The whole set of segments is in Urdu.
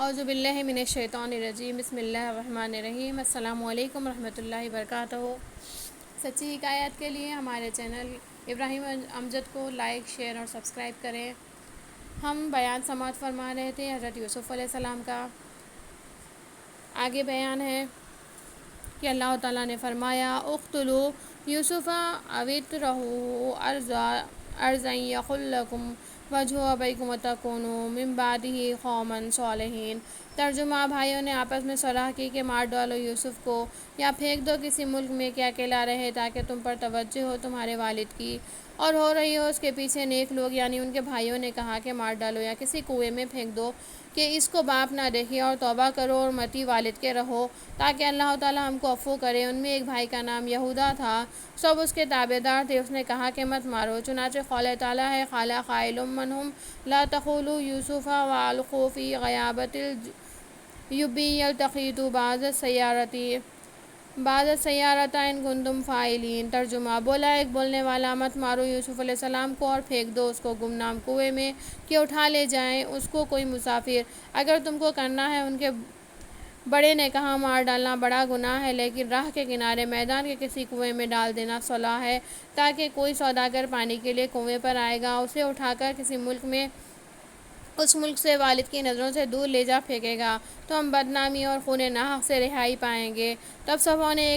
اعوذ باللہ من الشیطان الرجیم، بسم اللہ الرحمن الرحیم۔ السلام علیکم ورحمۃ اللہ وبرکاتہ۔ سچی حکایات کے لیے ہمارے چینل ابراہیم امجد کو لائک، شیئر اور سبسکرائب کریں۔ ہم بیان سماعت فرما رہے تھے حضرت یوسف علیہ السلام کا۔ آگے بیان ہے کہ اللہ تعالیٰ نے فرمایا اقتلوا یوسف او اطرحوہ ارضا یخل لکم وجہ ابیکم وتکونوا من بعدہ قوما صالحین۔ ترجمہ: بھائیوں نے آپس میں صلح کی کہ مار ڈالو یوسف کو یا پھینک دو کسی ملک میں کہ اکیلا رہے، تاکہ تم پر توجہ ہو تمہارے والد کی اور ہو رہی ہو اس کے پیچھے نیک لوگ۔ یعنی ان کے بھائیوں نے کہا کہ مار ڈالو یا کسی کنویں میں پھینک دو کہ اس کو باپ نہ دیکھے، اور توبہ کرو اور متی والد کے رہو تاکہ اللہ تعالیٰ ہم کو عفو کرے۔ ان میں ایک بھائی کا نام یہودا تھا، سب اس کے تابع دار تھے۔ اس نے کہا کہ مت مارو، چنانچہ قول تعالیٰ ہے قال قائل منہم لا تقتلوا یوسف والقوا فی غیابۃ الجب یلتقطہ بعض السیارۃ ان کنتم فاعلین۔ ترجمہ: بولا ایک بولنے والا، مت مارو یوسف علیہ السلام کو اور پھینک دو اس کو گمنام کنویں میں کہ اٹھا لے جائیں اس کو کوئی مسافر، اگر تم کو کرنا ہے۔ ان کے بڑے نے کہا مار ڈالنا بڑا گناہ ہے، لیکن راہ کے کنارے میدان کے کسی کنویں میں ڈال دینا صلاح ہے، تاکہ کوئی سوداگر پانی کے لیے کنویں پر آئے گا، اسے اٹھا کر کسی ملک میں اس ملک سے والد کی نظروں سے دور لے جا پھینکے گا تو ہم بدنامی اور خون ناحق سے رہائی پائیں گے۔ تب سبھوں نے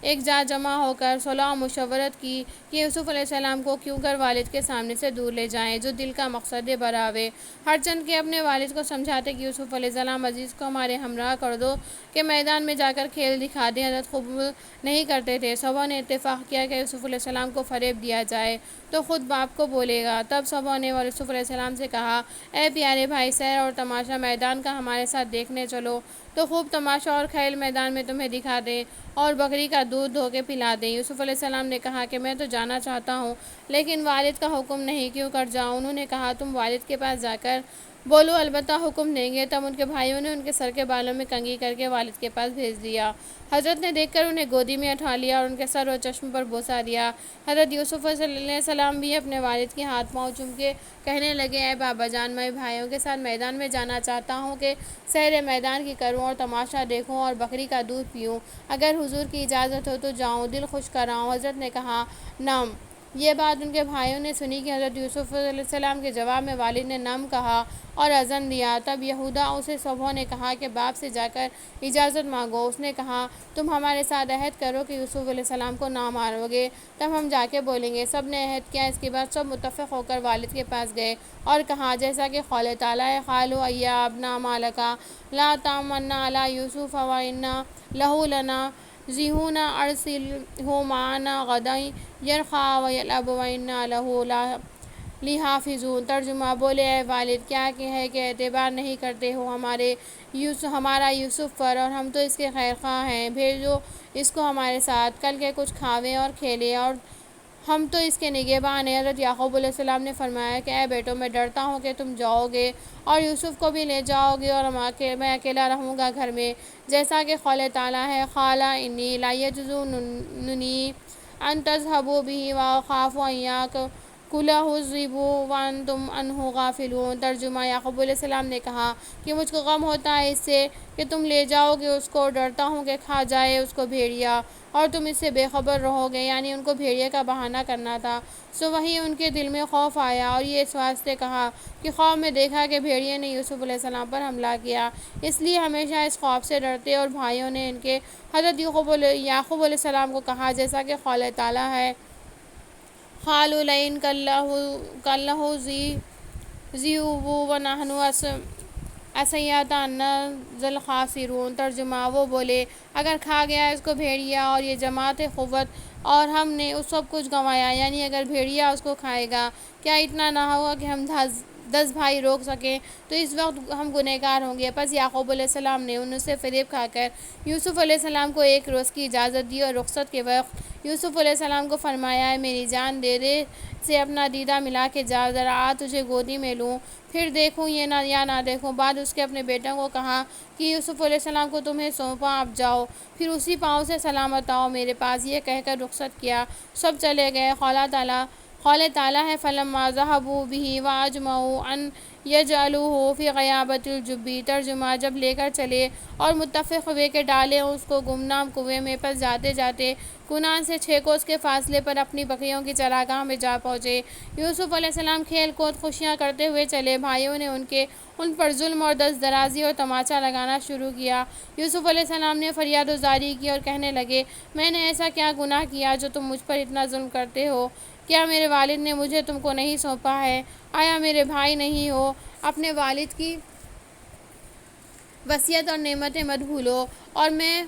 ایک جا جمع ہو کر صلح و مشورت کی کہ یوسف علیہ السلام کو کیوں کر والد کے سامنے سے دور لے جائیں، جو دل کا مقصد براوے۔ ہر چند کے اپنے والد کو سمجھاتے کہ یوسف علیہ السلام عزیز کو ہمارے ہمراہ کر دو کہ میدان میں جا کر کھیل دکھا دیں۔ حضرت قبول نہیں کرتے تھے۔ سبھوں نے اتفاق کیا کہ یوسف علیہ السلام کو فریب دیا جائے تو خود باپ کو بولے گا۔ تب سبھوں نے یوسف علیہ السلام سے کہا اے پیارے بھائی، سیر اور تماشا میدان کا ہمارے ساتھ دیکھنے چلو تو خوب تماشا اور کھیل میدان میں تمہیں دکھا دیں اور بکری کا دودھ دھو کے پلا دیں۔ یوسف علیہ السلام نے کہا کہ میں تو جانا چاہتا ہوں، لیکن والد کا حکم نہیں، کیوں کر جاؤں؟ انہوں نے کہا تم والد کے پاس جا کر بولو، البتہ حکم دیں گے۔ تب ان کے بھائیوں نے ان کے سر کے بالوں میں کنگھی کر کے والد کے پاس بھیج دیا۔ حضرت نے دیکھ کر انہیں گودی میں اٹھا لیا اور ان کے سر و چشم پر بوسہ دیا۔ حضرت یوسف علیہ السلام بھی اپنے والد کے ہاتھ پاؤں چوم کے کہنے لگے اے بابا جان، میں بھائیوں کے ساتھ میدان میں جانا چاہتا ہوں کہ سیر میدان کی کروں اور تماشا دیکھوں اور بکری کا دودھ پیوں۔ اگر حضور کی اجازت ہو تو جاؤں، دل خوش کراؤں۔ حضرت نے کہا نعم۔ یہ بات ان کے بھائیوں نے سنی کہ حضرت یوسف علیہ السلام کے جواب میں والد نے نعم کہا اور اذن دیا۔ تب یہودا اسے سبھوں نے کہا کہ باپ سے جا کر اجازت مانگو۔ اس نے کہا تم ہمارے ساتھ عہد کرو کہ یوسف علیہ السلام کو نہ مارو گے، تب ہم جا کے بولیں گے۔ سب نے عہد کیا۔ اس کے بعد سب متفق ہو کر والد کے پاس گئے اور کہا جیسا کہ قول تعالیٰ ہے قالوا یا ابنا ما لک لا تأمنا علی یوسف وإنا لہ لناصحون ارسلہ معنا غدا یرتع ویلعب وإنا لہ لحافظون۔ ترجمہ: بولے اے والد، کیا ہے کہ اعتبار نہیں کرتے ہو ہمارا یوسف پر، اور ہم تو اس کے خیر خواہ ہیں، بھیجو اس کو ہمارے ساتھ، کل کے کچھ کھاویں اور کھیلے، اور ہم تو اس کے نگہبان ہیں۔ حضرت یعقوب علیہ السلام نے فرمایا کہ اے بیٹو، میں ڈرتا ہوں کہ تم جاؤ گے اور یوسف کو بھی لے جاؤ گے اور میں اکیلا رہوں گا گھر میں، جیسا کہ قول تعالیٰ ہے قال انی لا یحزننی ان تذهبوا بہ واخاف ان یاکلہ الذئب وانتم عنہ غافلون۔ ترجمہ: یعقوب علیہ السلام نے کہا کہ مجھ کو غم ہوتا ہے اس سے کہ تم لے جاؤ گے اس کو، ڈرتا ہوں کہ کھا جائے اس کو بھیڑیا اور تم اس سے بے خبر رہو گے۔ یعنی ان کو بھیڑیے کا بہانہ کرنا تھا۔ سو وہیں ان کے دل میں خوف آیا اور یہ اس واسطے کہا کہ خواب میں دیکھا کہ بھیڑیے نے یوسف علیہ السلام پر حملہ کیا، اس لیے ہمیشہ اس خوف سے ڈرتے۔ اور بھائیوں نے ان کے حضرت یعقوب علیہ السلام کو کہا جیسا کہ قول تعالیٰ ہے قالوا لئن کلہ الذئب ونحن احیاء انا لخاسرون۔ ترجمہ: وہ بولے اگر کھا گیا اس کو بھیڑیا اور یہ جماعت قوت اور ہم نے اس سب کچھ گنوایا، یعنی اگر بھیڑیا اس کو کھائے گا، کیا اتنا نہ ہوگا کہ ہم 10 بھائی روک سکیں، تو اس وقت ہم گنہگار ہوں گے۔ پس یعقوب علیہ السلام نے ان سے فریب کھا کر یوسف علیہ السلام کو ایک روز کی اجازت دی، اور رخصت کے وقت یوسف علیہ السلام کو فرمایا اے میری جان، دیرے سے اپنا دیدہ ملا کے جا، ذرا آ تجھے گودی میں لوں، پھر دیکھوں یا نہ دیکھوں۔ بعد اس کے اپنے بیٹوں کو کہا کہ یوسف علیہ السلام کو تمہیں سونپا، اب جاؤ، پھر اسی پاؤں سے سلامت آؤ میرے پاس۔ یہ کہہ کر رخصت کیا، سب چلے گئے۔ قول تعالیٰ ہے فَلَمَّا ذَهَبُوا بِهِ وَأَجْمَعُوا أَن يَجْعَلُوهُ فِي غَيَابَتِ الْجُبِّ۔ ترجمہ جب لے کر چلے اور متفق ہوئے کہ ڈالیں اس کو گمنام کنویں میں، پس جاتے جاتے کنعان سے 6 کوس کے فاصلے پر اپنی بکریوں کی چراگاہ میں جا پہنچے۔ یوسف علیہ السلام کھیل کود خوشیاں کرتے ہوئے چلے، بھائیوں نے ان پر ظلم اور دست درازی اور تماچا لگانا شروع کیا۔ یوسف علیہ السلام نے فریاد و زاری کی اور کہنے لگے، میں نے ایسا کیا گناہ کیا جو تم مجھ پر اتنا ظلم کرتے ہو؟ کیا میرے والد نے مجھے تم کو نہیں سونپا ہے؟ آیا میرے بھائی نہیں ہو؟ اپنے والد کی وصیت اور نعمتیں مت بھولو، اور میں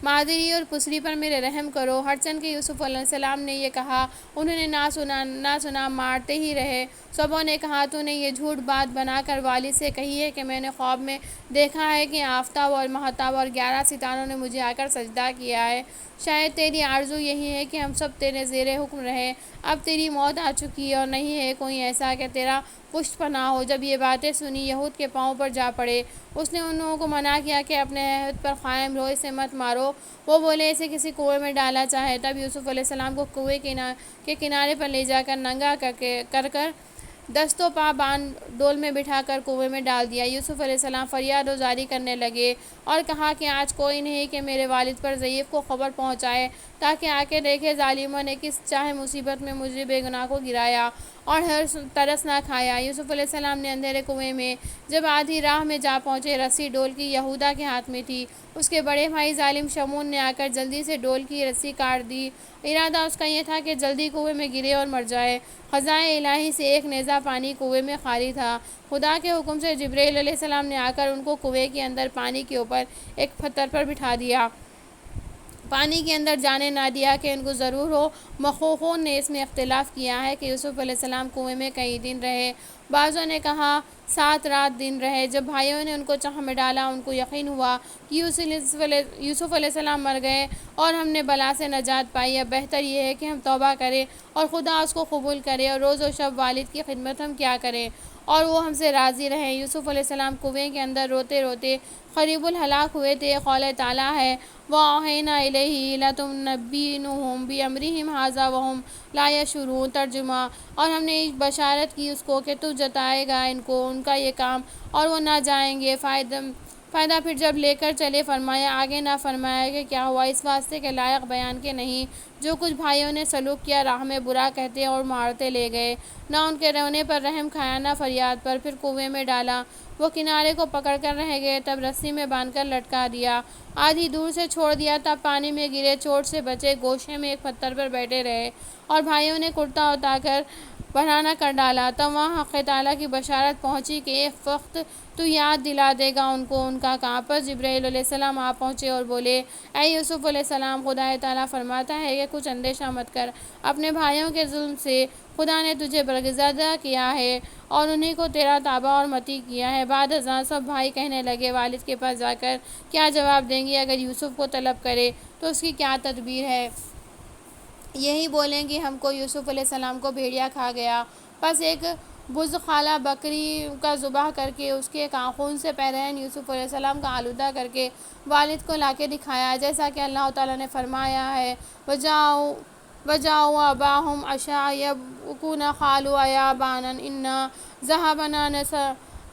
مادری اور پسری پر میرے رحم کرو۔ ہرچند کہ یوسف علیہ السلام نے یہ کہا، انہوں نے نہ سنا مارتے ہی رہے۔ سبوں نے کہا، تو نے یہ جھوٹ بات بنا کر والد سے کہی ہے کہ میں نے خواب میں دیکھا ہے کہ آفتاب اور مہتاب اور 11 ستاروں نے مجھے آ کر سجدہ کیا ہے۔ شاید تیری آرزو یہی ہے کہ ہم سب تیرے زیر حکم رہیں۔ اب تیری موت آ چکی ہے اور نہیں ہے کوئی ایسا کہ تیرا پشت پناہ ہو۔ جب یہ باتیں سنی، یہود کے پاؤں پر جا پڑے۔ اس نے ان لوگوں کو منع کیا کہ اپنے عہد پر قائم رہو، اسے مت مارو۔ وہ بولے، اسے کسی کنویں میں ڈالا جائے۔ تب یوسف علیہ السلام کو کنویں کے کنارے پر لے جا کر ننگا کر دست و پا باندھ ڈول میں بٹھا کر کنویں میں ڈال دیا۔ یوسف علیہ السلام فریاد و زاری کرنے لگے اور کہا کہ آج کوئی نہیں کہ میرے والد پر ضعیف کو خبر پہنچائے، تاکہ آ کے دیکھے ظالموں نے کس چاہے مصیبت میں مجھے بے گناہ کو گرایا اور ترس نہ کھایا۔ یوسف علیہ السلام نے اندھیرے کنویں میں جب آدھی راہ میں جا پہنچے، رسی ڈول کی یہودا کے ہاتھ میں تھی۔ اس کے بڑے بھائی ظالم شمعون نے آ کر جلدی سے ڈول کی رسی کاٹ دی۔ ارادہ اس کا یہ تھا کہ جلدی کنویں میں گرے اور مر جائے۔ خزائن الہی سے ایک نیزہ پانی کنویں میں خالی تھا۔ خدا کے حکم سے جبرائیل علیہ السلام نے آ کر ان کو کنویں کے اندر پانی کے اوپر ایک پتھر پر بٹھا دیا، پانی کے اندر جانے نہ دیا کہ ان کو ضرور ہو۔ محققون نے اس میں اختلاف کیا ہے کہ یوسف علیہ السلام کنویں میں کئی دن رہے، بعضوں نے کہا 7 رات دن رہے۔ جب بھائیوں نے ان کو چاہ میں ڈالا، ان کو یقین ہوا کہ یوسف علیہ السلام مر گئے اور ہم نے بلا سے نجات پائی۔ اب بہتر یہ ہے کہ ہم توبہ کریں اور خدا اس کو قبول کرے، اور روز و شب والد کی خدمت ہم کیا کریں اور وہ ہم سے راضی رہیں۔ یوسف علیہ السلام کنویں کے اندر روتے روتے قریب الہلاک ہوئے تھے۔ قول تعالیٰ ہے وَأَوْحَيْنَا إِلَيْهِ لَتُنَبِّئُنَّهُم بِأَمْرِهِمْ هَٰذَا وَهُمْ لَا يَشْعُرُونَ۔ ترجمہ، اور ہم نے بشارت کی اس کو کہ تو جتائے گا ان کو ان کا یہ کام اور وہ نہ جائیں گے فائدہ۔ پھر جب لے کر چلے، فرمایا آگے نہ فرمایا کہ کیا ہوا، اس واسطے کہ لائق بیان کے نہیں۔ جو کچھ بھائیوں نے سلوک کیا، راہ میں برا کہتے اور مارتے لے گئے، نہ ان کے رونے پر رحم کھایا، نہ فریاد پر۔ پھر کنویں میں ڈالا، وہ کنارے کو پکڑ کر رہ گئے، تب رسی میں باندھ کر لٹکا دیا، آدھی دور سے چھوڑ دیا، تب پانی میں گرے، چوٹ سے بچے، گوشے میں ایک پتھر پر بیٹھے رہے، اور بھائیوں نے کرتا اتار کر بڑھانا کر ڈالا۔ تب وہاں حق تعالیٰ کی بشارت پہنچی کہ ایک وقت تو یاد دلا دے گا ان کو ان کا کام۔ پس جبرائیل علیہ السلام آ پہنچے اور بولے، اے یوسف علیہ السلام، خدا تعالیٰ فرماتا ہے کہ کچھ اندیشہ مت کر، اپنے بھائیوں کے ظلم سے خدا نے تجھے برگزیدہ کیا ہے اور انہی کو تیرا تابع اور مطیع کیا ہے۔ بعد ازاں سب بھائی کہنے لگے، والد کے پاس جا کر کیا جواب دیں گے؟ اگر یوسف کو طلب کرے تو اس کی کیا تدبیر ہے؟ یہی بولیں گے ہم کو یوسف علیہ السلام کو بھیڑیا کھا گیا۔ پس ایک بزخالہ بکری کا ذبح کر کے اس کے خون سے پیرہن یوسف علیہ السلام کا آلودہ کر کے والد کو لا کے دکھایا، جیسا کہ اللہ تعالیٰ نے فرمایا ہے وَجَاءُوا أَبَاهُمْ عَشَاءً يَبْكُونَ قَالُوا يَا أَبَانَا إِنَّا ذَهَبْنَا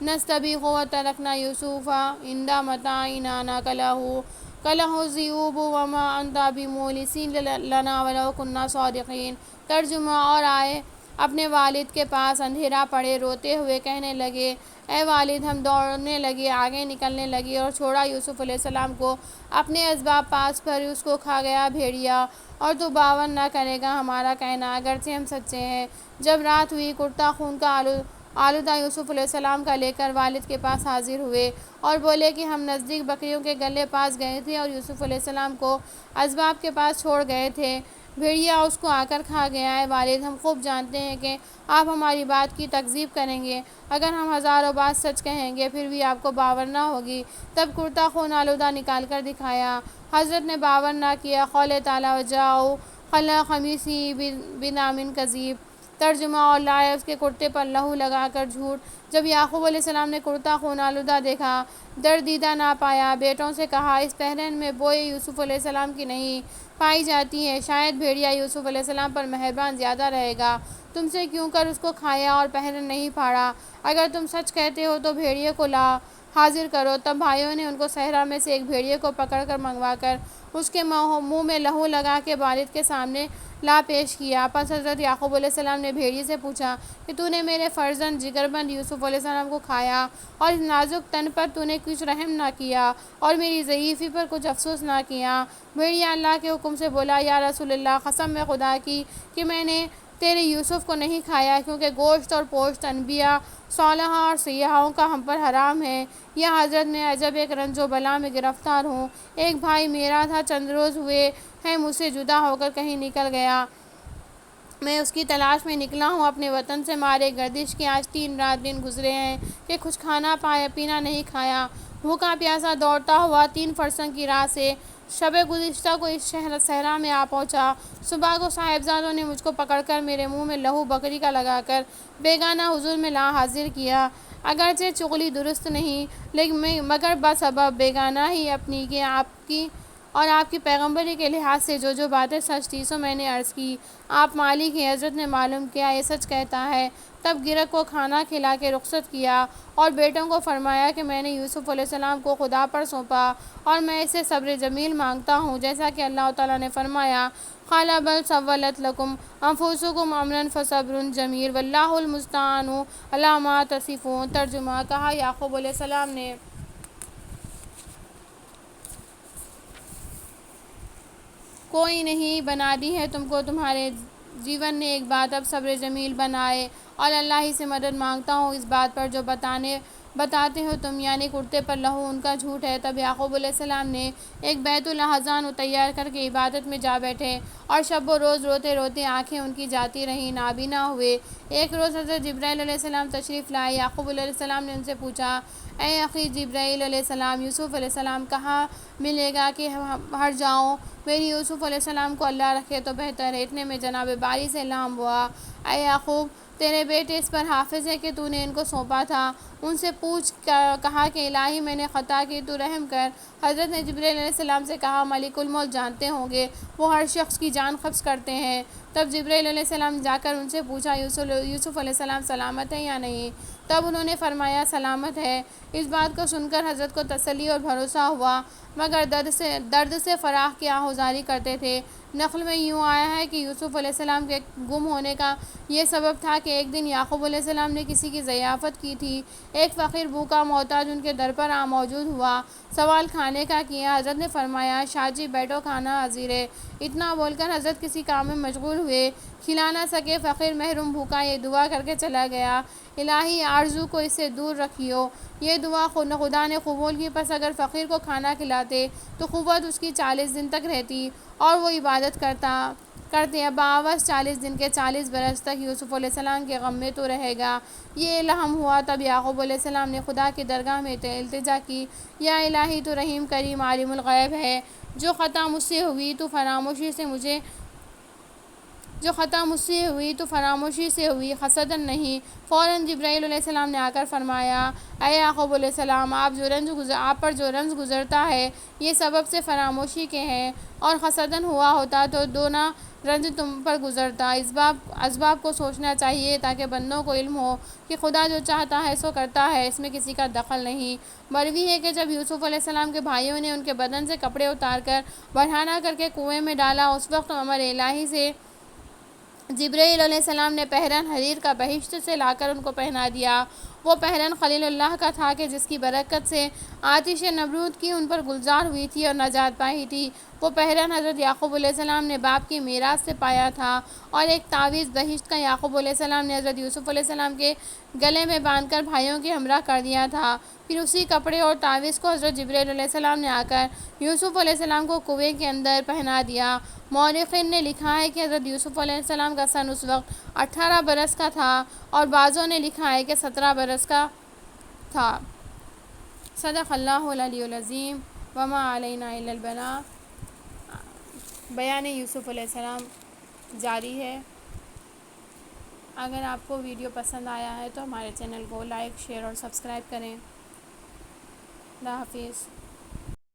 نَسْتَبِقُ وَتَرَكْنَا يُوسُفَ عِندَ مَتَاعِنَا نَكَلَهُ الذِّئْبُ وَمَا أَنتَ بِمُؤْمِنٍ لَنَا وَلَوْ كُنَّا صَادِقِينَ۔ ترجمہ، اور آئے اپنے والد کے پاس، اندھیرا پڑے، روتے ہوئے کہنے لگے، اے والد۔ ہم دوڑنے لگے، آگے نکلنے لگے اور چھوڑا یوسف علیہ السلام کو اپنے اسباب پاس پر، اس کو کھا گیا بھیڑیا، اور تو باور نہ کرے گا ہمارا کہنا، اگرچہ ہم سچے ہیں۔ جب رات ہوئی، کرتا خون کا آلودہ یوسف علیہ السلام کا لے کر والد کے پاس حاضر ہوئے اور بولے کہ ہم نزدیک بکریوں کے گلے پاس گئے تھے اور یوسف علیہ السلام کو اسباب کے پاس چھوڑ گئے تھے، بھیڑیا اس کو آ کر کھا گیا ہے۔ والد، ہم خوب جانتے ہیں کہ آپ ہماری بات کی تکذیب کریں گے، اگر ہم ہزاروں بار سچ کہیں گے پھر بھی آپ کو باور نہ ہوگی۔ تب کرتا خون آلودہ نکال کر دکھایا، حضرت نے باور نہ کیا۔ قول تعالیٰ وَجَاءُوا عَلَىٰ قَمِيصِهِ بِدَمٍ كَذِيبٍ۔ ترجمہ، اور لائے اس کے کرتے پر لہو لگا کر جھوٹ جب یعقوب علیہ السلام نے کرتا خون آلودہ دیکھا، درد دیدہ نہ پایا، بیٹوں سے کہا اس پہرن میں بوئے یوسف علیہ السلام کی نہیں پائی جاتی ہے، شاید بھیڑیا یوسف علیہ السلام پر مہربان زیادہ رہے گا، تم سے کیوں کر اس کو کھایا اور پہرن نہیں پھاڑا؟ اگر تم سچ کہتے ہو تو بھیڑیے کو حاضر کرو۔ تب بھائیوں نے ان کو صحرا میں سے ایک بھیڑیے کو پکڑ کر منگوا کر اس کے منہ میں لہو لگا کے والد کے سامنے لا پیش کیا۔ پس حضرت یعقوب علیہ السلام نے بھیڑیے سے پوچھا کہ تو نے میرے فرزند جگربند یوسف علیہ السلام کو کھایا اور اس نازک تن پر تو نے کچھ رحم نہ کیا اور میری ضعیفی پر کچھ افسوس نہ کیا؟ بھیڑیا اللہ کے حکم سے بولا، یا رسول اللہ، قسم میں خدا کی کہ میں نے تیرے یوسف کو نہیں کھایا، کیونکہ گوشت اور پوشت انبیاء، صالحہ اور سیاحوں کا ہم پر حرام ہے۔ یا حضرت میں عجب ایک رنج و بلا میں گرفتار ہوں۔ ایک بھائی میرا تھا، چند روز ہوئے ہیں مجھ سے جدا ہو کر کہیں نکل گیا، میں اس کی تلاش میں نکلا ہوں اپنے وطن سے مارے گردش کے۔ آج 3 دن گزرے ہیں کہ کچھ کھانا پینا نہیں کھایا، بھوکا پیاسا دوڑتا ہوا 3 فرسنگ کی راہ سے شب گزشتہ کو اس صحرا میں آ پہنچا۔ صبح کو صاحبزادوں نے مجھ کو پکڑ کر میرے منہ میں لہو بکری کا لگا کر بیگانہ حضور میں لا حاضر کیا، اگرچہ چغلی درست نہیں، لیکن مگر بسبب بیگانہ ہی اپنی کہ آپ کی اور آپ کی پیغمبری کے لحاظ سے جو باتیں سچ تھی سو میں نے عرض کی۔ آپ مالک ہیں؟ حضرت نے معلوم کیا یہ سچ کہتا ہے۔ تب گرگ کو کھانا کھلا کے رخصت کیا اور بیٹوں کو فرمایا کہ میں نے یوسف علیہ السلام کو خدا پر سونپا اور میں اس سے صبر جمیل مانگتا ہوں، جیسا کہ اللہ تعالیٰ نے فرمایا، قال بل سولت لکم انفسکم امرا فصبر جمیل واللہ المستعان علی ما تصفون۔ ترجمہ: کہا یعقوب علیہ السلام نے، کوئی نہیں بنا دی ہے تم کو تمہارے جیون نے ایک بات، اب صبر جمیل بنائے اور اللہ ہی سے مدد مانگتا ہوں اس بات پر جو بتاتے ہو تم، یعنی کرتے پر لہو ان کا جھوٹ ہے۔ تب یعقوب علیہ السلام نے ایک بیت الاحزان تیار کر کے عبادت میں جا بیٹھے اور شب و روز روتے روتے آنکھیں ان کی جاتی رہیں، نابینا ہوئے۔ ایک روز حضرت جبرائیل علیہ السلام تشریف لائے۔ یعقوب علیہ السلام نے ان سے پوچھا، اے اخی جبرائیل علیہ السلام، یوسف علیہ السلام کہاں ملے گا کہ ہٹ جاؤں؟ میری یوسف علیہ السلام کو اللہ رکھے تو بہتر ہے۔ اتنے میں جناب باری سے الہام ہوا، اے یعقوب، تیرے بیٹے اس پر حافظ ہے کہ تو نے ان کو سونپا تھا، ان سے پوچھ۔ کہا کہ الہی میں نے خطا کی، تو رحم کر۔ حضرت نے جبرائیل علیہ السلام سے کہا، ملک الموت جانتے ہوں گے، وہ ہر شخص کی جان قبض کرتے ہیں۔ تب جبرائیل علیہ السلام جا کر ان سے پوچھا، یوسف علیہ السلام سلامت ہے یا نہیں؟ تب انہوں نے فرمایا سلامت ہے۔ اس بات کو سن کر حضرت کو تسلی اور بھروسہ ہوا، مگر درد سے فراق کی آہوزاری کرتے تھے۔ نقل میں یوں آیا ہے کہ یوسف علیہ السلام کے گم ہونے کا یہ سبب تھا کہ ایک دن یعقوب علیہ السلام نے کسی کی ضیافت کی تھی، ایک فقیر بھوکا محتاج ان کے در پر موجود ہوا، سوال کھانے کا کیا۔ حضرت نے فرمایا، شاہ جی بیٹھو، کھانا حاضر ہے۔ اتنا بول کر حضرت کسی کام میں مشغول ہوئے، کھلا نہ سکے، فقیر محروم بھوکا یہ دعا کر کے چلا گیا، الہی آرزو کو اس سے دور رکھیو۔ یہ دعا خدا نے قبول کی، پس اگر فقیر کو کھانا کھلاتے تو قوت اس کی 40 دن تک رہتی اور وہ عبادت کرتے۔ اب آوس 40 دن کے 40 برس تک یوسف علیہ السلام کے غم میں تو رہے گا۔ یہ الہام ہوا۔ تب یعقوب علیہ السلام نے خدا کی درگاہ میں التجا کی، یا الہی تو رحیم کریم عالم الغیب ہے، جو خطا مجھ سے ہوئی تو فراموشی سے ہوئی، حسداً نہیں۔ فوراً جبرائیل علیہ السلام نے آ کر فرمایا، اے یعقوب علیہ السلام، آپ پر جو رنج گزرتا ہے یہ سبب سے فراموشی کے ہیں، اور حسداً ہوا ہوتا تو دونا رنج تم پر گزرتا۔ اسباب کو سوچنا چاہیے تاکہ بندوں کو علم ہو کہ خدا جو چاہتا ہے سو کرتا ہے، اس میں کسی کا دخل نہیں۔ مروی ہے کہ جب یوسف علیہ السلام کے بھائیوں نے ان کے بدن سے کپڑے اتار کر برہنہ کر کے کنویں میں ڈالا، اس وقت امر الہی سے جبرائیل علیہ السلام نے پہرن حریر کا بہشت سے لا کر ان کو پہنا دیا۔ وہ پہرن خلیل اللہ کا تھا کہ جس کی برکت سے آتش نمرود کی ان پر گلزار ہوئی تھی اور نجات پائی تھی۔ وہ پہرن حضرت یعقوب علیہ السلام نے باپ کی میراث سے پایا تھا، اور ایک تعویذ بہشت کا یعقوب علیہ السلام نے حضرت یوسف علیہ السلام کے گلے میں باندھ کر بھائیوں کے ہمراہ کر دیا تھا۔ پھر اسی کپڑے اور تعویذ کو حضرت جبرائیل علیہ السلام نے آ کر یوسف علیہ السلام کو کنویں کے اندر پہنا دیا۔ مورخین نے لکھا ہے کہ حضرت یوسف علیہ السلام کا سن اس وقت 18 برس کا تھا، اور بعضوں نے لکھا ہے کہ 17 برس کا تھا۔ صدق اللہ العلی العظیم، وما علینا الا البلاغ۔ بیان یوسف علیہ السلام جاری ہے۔ اگر آپ کو ویڈیو پسند آیا ہے تو ہمارے چینل کو لائک، شیئر اور سبسکرائب کریں۔ اللہ حافظ۔